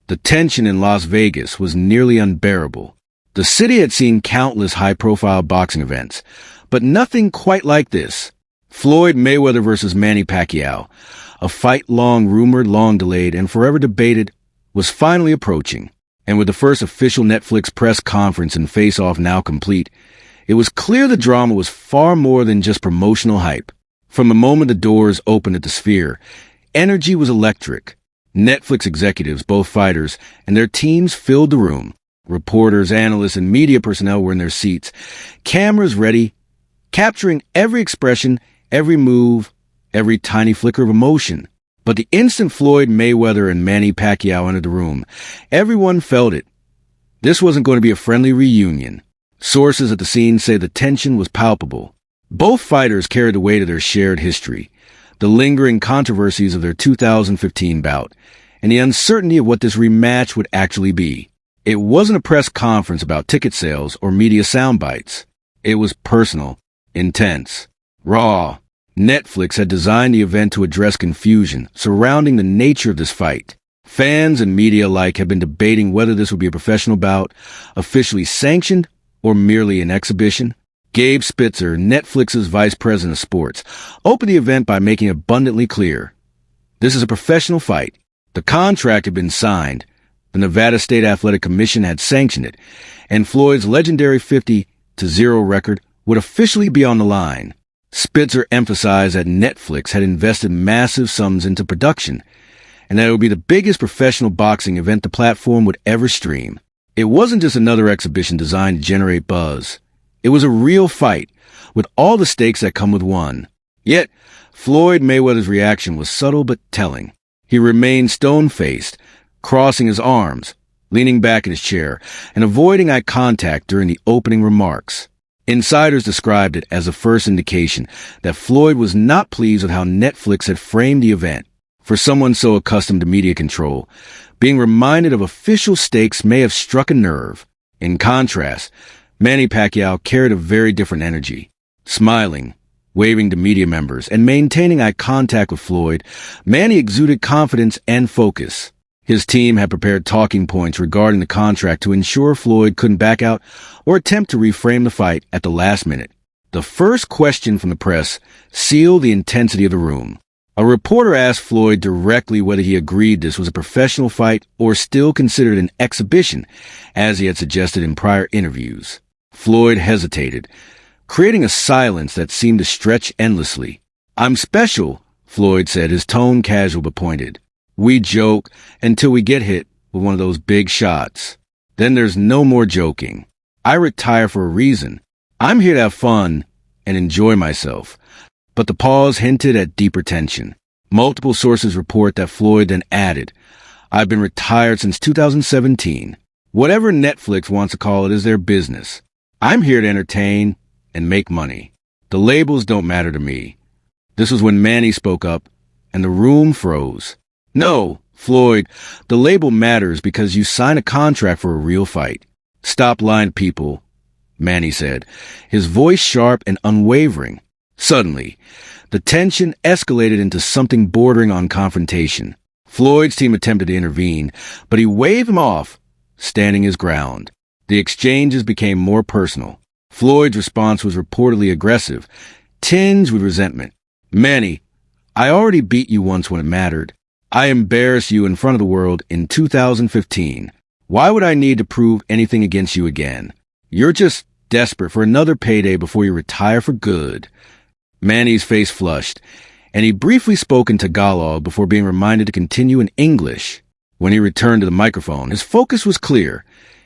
The tension in Las Vegas was nearly unbearable. The city had seen countless high-profile boxing events, but nothing quite like this. Floyd Mayweather versus Manny Pacquiao, a fight long rumored, long delayed, and forever debated, was finally approaching. And with the first official Netflix press conference and face-off now complete, it was clear the drama was far more than just promotional hype. From the moment the doors opened at the Sphere, energy was electric. Netflix executives, both fighters, and their teams filled the room. Reporters, analysts, and media personnel were in their seats, cameras ready, capturing every expression, every move, every tiny flicker of emotion. But the instant Floyd Mayweather and Manny Pacquiao entered the room, everyone felt it. This wasn't going to be a friendly reunion. Sources at the scene say the tension was palpable. Both fighters carried the weight of their shared history, the lingering controversies of their 2015 bout, and the uncertainty of what this rematch would actually be. It wasn't a press conference about ticket sales or media sound bites. It was personal, intense, raw. Netflix had designed the event to address confusion surrounding the nature of this fight. Fans and media alike had been debating whether this would be a professional bout, officially sanctioned, or merely an exhibition. Gabe Spitzer, Netflix's vice president of sports, opened the event by making it abundantly clear. This is a professional fight. The contract had been signed. The Nevada State Athletic Commission had sanctioned it, and Floyd's legendary 50-0 record would officially be on the line. Spitzer emphasized that Netflix had invested massive sums into production, and that it would be the biggest professional boxing event the platform would ever stream. It wasn't just another exhibition designed to generate buzz. It was a real fight, with all the stakes that come with one. Yet, Floyd Mayweather's reaction was subtle but telling. He remained stone-faced, crossing his arms, leaning back in his chair, and avoiding eye contact during the opening remarks. Insiders described it as a first indication that Floyd was not pleased with how Netflix had framed the event. For someone so accustomed to media control, being reminded of official stakes may have struck a nerve. In contrast, Manny Pacquiao carried a very different energy. Smiling, waving to media members, and maintaining eye contact with Floyd, Manny exuded confidence and focus. His team had prepared talking points regarding the contract to ensure Floyd couldn't back out or attempt to reframe the fight at the last minute. The first question from the press sealed the intensity of the room. A reporter asked Floyd directly whether he agreed this was a professional fight or still considered an exhibition, as he had suggested in prior interviews. Floyd hesitated, creating a silence that seemed to stretch endlessly. "I'm special," Floyd said, his tone casual but pointed. "We joke until we get hit with one of those big shots. Then there's no more joking. I retire for a reason. I'm here to have fun and enjoy myself." But the pause hinted at deeper tension. Multiple sources report that Floyd then added, "I've been retired since 2017. Whatever Netflix wants to call it is their business. I'm here to entertain and make money. The labels don't matter to me." This was when Manny spoke up, and the room froze. "No, Floyd, the label matters because you sign a contract for a real fight. Stop lying to people," Manny said, his voice sharp and unwavering. Suddenly, the tension escalated into something bordering on confrontation. Floyd's team attempted to intervene, but he waved him off, standing his ground. The exchanges became more personal. Floyd's response was reportedly aggressive, tinged with resentment. "Manny, I already beat you once when it mattered. I embarrassed you in front of the world in 2015. Why would I need to prove anything against you again? You're just desperate for another payday before you retire for good." Manny's face flushed, and he briefly spoke in Tagalog before being reminded to continue in English. When he returned to the microphone, his focus was clear.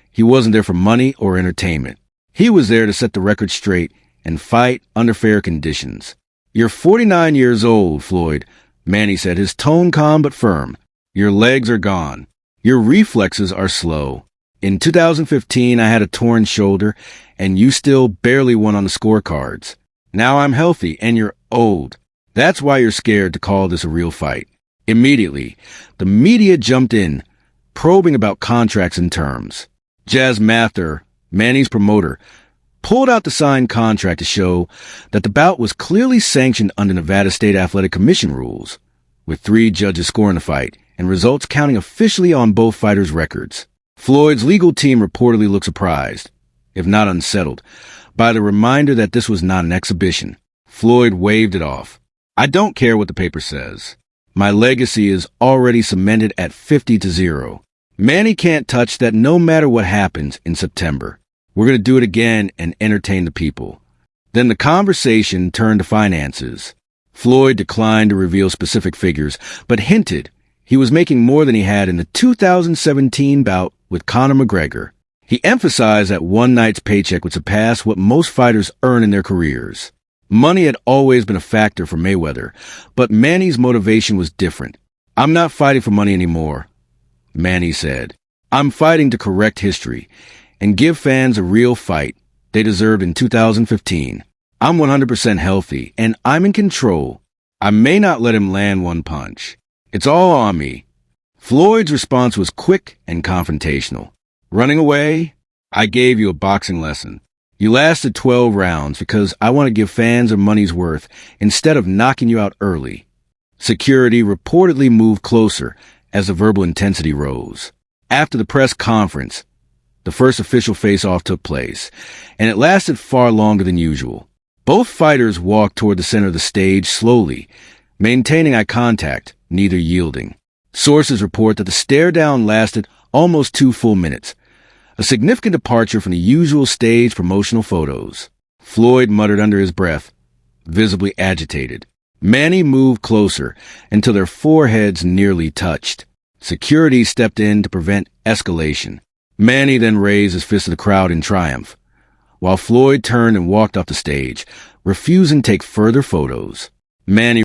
He wasn't there for money or entertainment. He was there to set the record straight and fight under fair conditions. "You're 49 years old, Floyd," Manny said, his tone calm but firm. "Your legs are gone. Your reflexes are slow. In 2015, I had a torn shoulder, and you still barely won on the scorecards. Now I'm healthy, and you're old. That's why you're scared to call this a real fight." Immediately, the media jumped in, probing about contracts and terms. Jazz Mather, Manny's promoter, pulled out the signed contract to show that the bout was clearly sanctioned under Nevada State Athletic Commission rules, with 3 judges scoring the fight and results counting officially on both fighters' records. Floyd's legal team reportedly looked surprised, if not unsettled, by the reminder that this was not an exhibition. Floyd waved it off. "I don't care what the paper says. My legacy is already cemented at 50-0. Manny can't touch that no matter what happens in September. We're going to do it again and entertain the people." Then the conversation turned to finances. Floyd declined to reveal specific figures, but hinted he was making more than he had in the 2017 bout with Conor McGregor. He emphasized that one night's paycheck would surpass what most fighters earn in their careers. Money had always been a factor for Mayweather, but Manny's motivation was different. "I'm not fighting for money anymore," Manny said. "I'm fighting to correct history and give fans a real fight they deserved in 2015. I'm 100% healthy, and I'm in control. I may not let him land one punch. It's all on me." Floyd's response was quick and confrontational. "Running away? I gave you a boxing lesson. You lasted 12 rounds because I want to give fans their money's worth instead of knocking you out early." Security reportedly moved closer as the verbal intensity rose. After the press conference, the first official face-off took place, and it lasted far longer than usual. Both fighters walked toward the center of the stage slowly, maintaining eye contact, neither yielding. Sources report that the stare-down lasted almost 2 full minutes, a significant departure from the usual stage promotional photos. Floyd muttered under his breath, visibly agitated. Manny moved closer until their foreheads nearly touched. Security stepped in to prevent escalation. Manny then raised his fist to the crowd in triumph, while Floyd turned and walked off the stage, refusing to take further photos. Manny